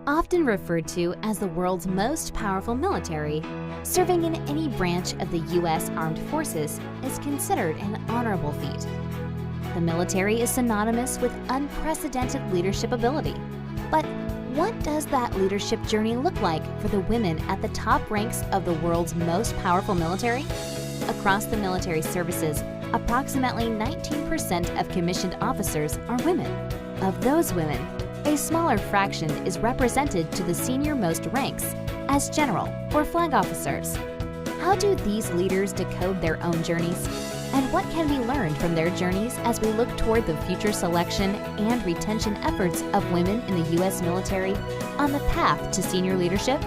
Often referred to as the world's most powerful military, serving in any branch of the U.S. Armed Forces is considered an honorable feat. The military is synonymous with unprecedented leadership ability. But what does that leadership journey look like for the women at the top ranks of the world's most powerful military? Across the military services, approximately 19% of commissioned officers are women. Of those women, a smaller fraction is represented to the senior-most ranks as general or flag officers. How do these leaders decode their own journeys? And what can be learned from their journeys as we look toward the future selection and retention efforts of women in the U.S. military on the path to senior leadership?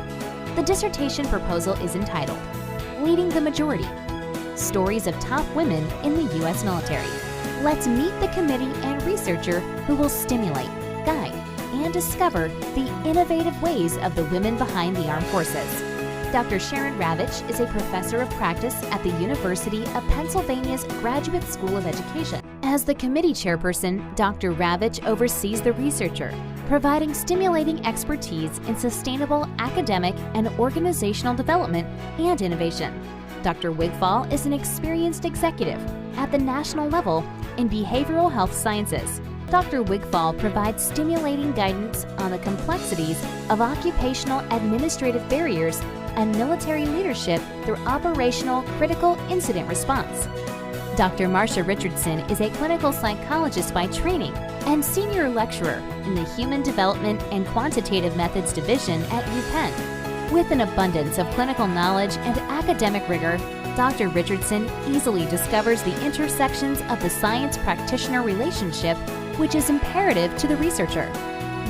The dissertation proposal is entitled, Leading the Majority: Stories of Top Women in the U.S. Military. Let's meet the committee and researcher who will stimulate, guide, and discover the innovative ways of the women behind the armed forces. Dr. Sharon Ravitch is a professor of practice at the University of Pennsylvania's Graduate School of Education. As the committee chairperson, Dr. Ravitch oversees the researcher, providing stimulating expertise in sustainable academic and organizational development and innovation. Dr. Wigfall is an experienced executive at the national level in behavioral health sciences. Dr. Wigfall provides stimulating guidance on the complexities of occupational administrative barriers and military leadership through operational critical incident response. Dr. Marcia Richardson is a clinical psychologist by training and senior lecturer in the Human Development and Quantitative Methods Division at UPenn. With an abundance of clinical knowledge and academic rigor, Dr. Richardson easily discovers the intersections of the science-practitioner relationship, which is imperative to the researcher.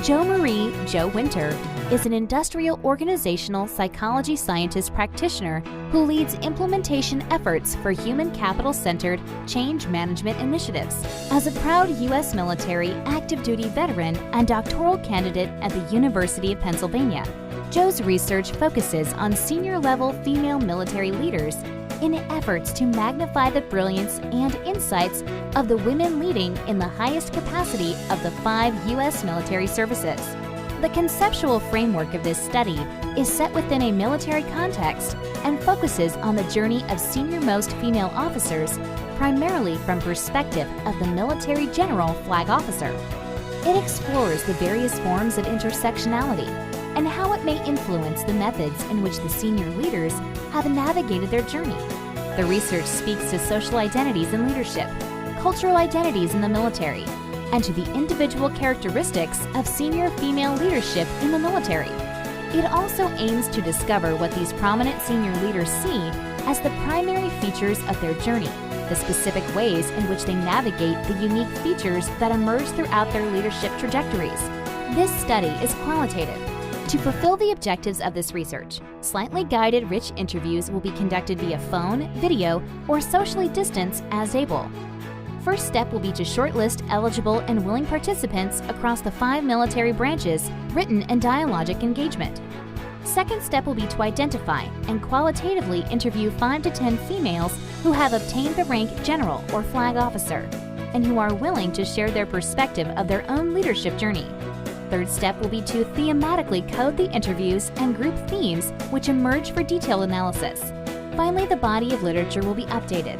Jo Marie "Jo" Winter is an industrial organizational psychology scientist practitioner who leads implementation efforts for human capital-centered change management initiatives. As a proud U.S. military active duty veteran and doctoral candidate at the University of Pennsylvania, Jo's research focuses on senior-level female military leaders in efforts to magnify the brilliance and insights of the women leading in the highest capacity of the 5 U.S. military services. The conceptual framework of this study is set within a military context and focuses on the journey of senior-most female officers, primarily from perspective of the military general flag officer. It explores the various forms of intersectionality and how it may influence the methods in which the senior leaders have navigated their journey. The research speaks to social identities in leadership, cultural identities in the military, and to the individual characteristics of senior female leadership in the military. It also aims to discover what these prominent senior leaders see as the primary features of their journey, the specific ways in which they navigate the unique features that emerge throughout their leadership trajectories. This study is qualitative. To fulfill the objectives of this research, slightly guided rich interviews will be conducted via phone, video, or socially distanced as able. First step will be to shortlist eligible and willing participants across the 5 military branches, written and dialogic engagement. Second step will be to identify and qualitatively interview 5 to 10 females who have obtained the rank general or flag officer, and who are willing to share their perspective of their own leadership journey. Third step will be to thematically code the interviews and group themes which emerge for detailed analysis. Finally, the body of literature will be updated.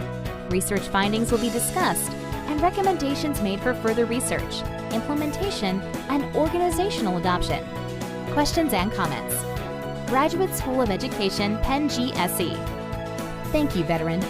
Research findings will be discussed and recommendations made for further research, implementation, and organizational adoption. Questions and comments. Graduate School of Education, Penn GSE. Thank you, veteran.